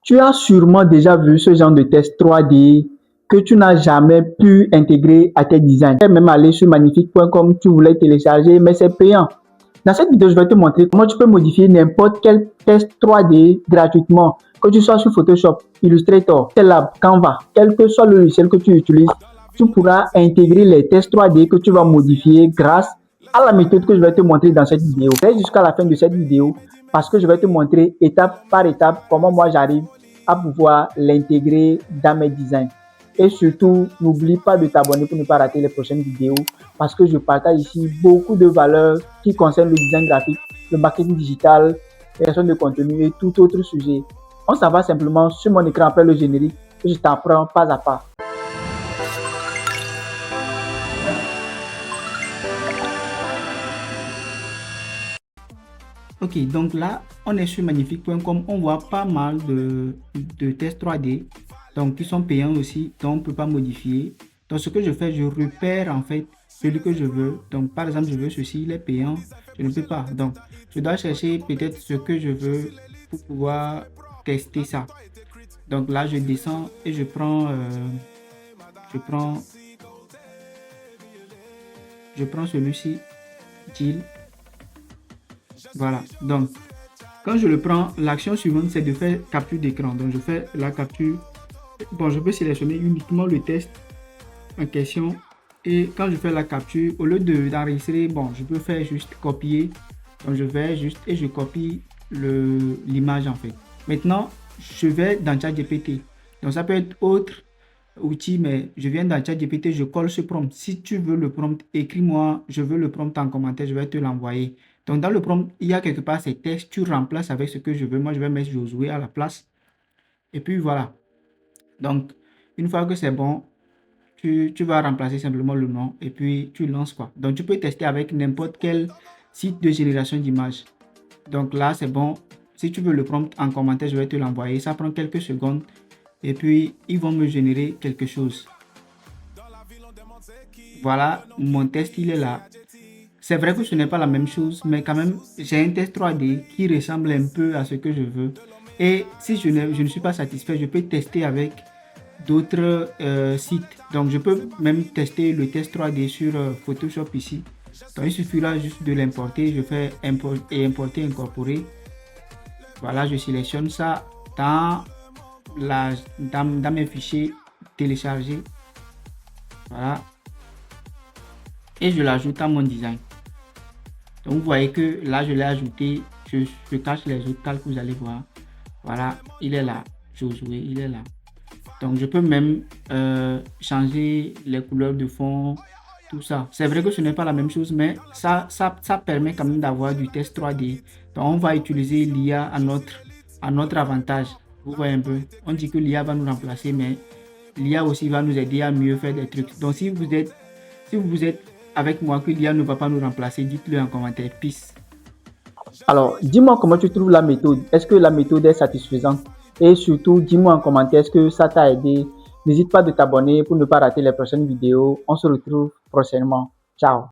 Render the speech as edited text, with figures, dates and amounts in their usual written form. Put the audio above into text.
Tu as sûrement déjà vu ce genre de test 3D que tu n'as jamais pu intégrer à tes designs. Tu peux même aller sur magnifique.com, tu voulais télécharger, mais c'est payant. Dans cette vidéo, je vais te montrer comment tu peux modifier n'importe quel test 3D gratuitement, que tu sois sur Photoshop, Illustrator, Lab, Canva, quel que soit le logiciel que tu utilises, tu pourras intégrer les tests 3D que tu vas modifier grâce à la méthode que je vais te montrer dans cette vidéo. Reste jusqu'à la fin de cette vidéo parce que je vais te montrer étape par étape comment moi j'arrive à pouvoir l'intégrer dans mes designs. Et surtout, n'oublie pas de t'abonner pour ne pas rater les prochaines vidéos parce que je partage ici beaucoup de valeurs qui concernent le design graphique, le marketing digital, les création de contenu et tout autre sujet. On s'en va simplement sur mon écran après le générique et je t'apprends pas à pas. Ok, donc là, on est sur magnifique.com. On voit pas mal de tests 3D, donc qui sont payants aussi, donc on ne peut pas modifier. Donc ce que je fais, je repère en fait celui que je veux. Donc par exemple, je veux ceci, il est payant, je ne peux pas. Donc je dois chercher peut-être ce que je veux pour pouvoir tester ça. Donc là, je descends et je prends celui-ci, Jill. Voilà, donc quand je le prends, l'action suivante c'est de faire capture d'écran. Donc je fais la capture. Bon, je peux sélectionner uniquement le test en question. Et quand je fais la capture, au lieu d'enregistrer, bon, je peux faire juste copier. Donc je vais juste et je copie l'image en fait. Maintenant, je vais dans ChatGPT. Donc ça peut être autre outil, mais je viens dans ChatGPT, je colle ce prompt. Si tu veux le prompt, écris-moi, je veux le prompt en commentaire, je vais te l'envoyer. Donc dans le prompt, il y a quelque part ces textes, tu remplaces avec ce que je veux. Moi, je vais mettre Josué à la place. Et puis voilà. Donc, une fois que c'est bon, tu vas remplacer simplement le nom et puis tu lances quoi. Donc, tu peux tester avec n'importe quel site de génération d'images. Donc là, c'est bon. Si tu veux le prompt en commentaire, je vais te l'envoyer. Ça prend quelques secondes. Et puis, ils vont me générer quelque chose. Voilà, mon test, il est là. C'est vrai que ce n'est pas la même chose, mais quand même, j'ai un test 3D qui ressemble un peu à ce que je veux. Et si je ne suis pas satisfait, je peux tester avec d'autres sites. Donc, je peux même tester le test 3D sur Photoshop ici. Donc, il suffira juste de l'importer. Je fais importer, incorporer. Voilà, je sélectionne ça dans mes fichiers téléchargés. Voilà. Et je l'ajoute à mon design. Donc vous voyez que là je l'ai ajouté, je cache les autres calques, vous allez voir. Voilà, il est là, Josué, il est là. Donc je peux même changer les couleurs de fond, tout ça. C'est vrai que ce n'est pas la même chose, mais ça permet quand même d'avoir du test 3D. Donc on va utiliser l'IA à notre avantage. Vous voyez un peu, on dit que l'IA va nous remplacer, mais l'IA aussi va nous aider à mieux faire des trucs. Donc si vous êtes avec moi que l'IA ne va pas nous remplacer, dites-le en commentaire. Peace. Alors, dis-moi comment tu trouves la méthode. Est-ce que la méthode est satisfaisante? Et surtout, dis-moi en commentaire, est-ce que ça t'a aidé? N'hésite pas de t'abonner pour ne pas rater les prochaines vidéos. On se retrouve prochainement. Ciao.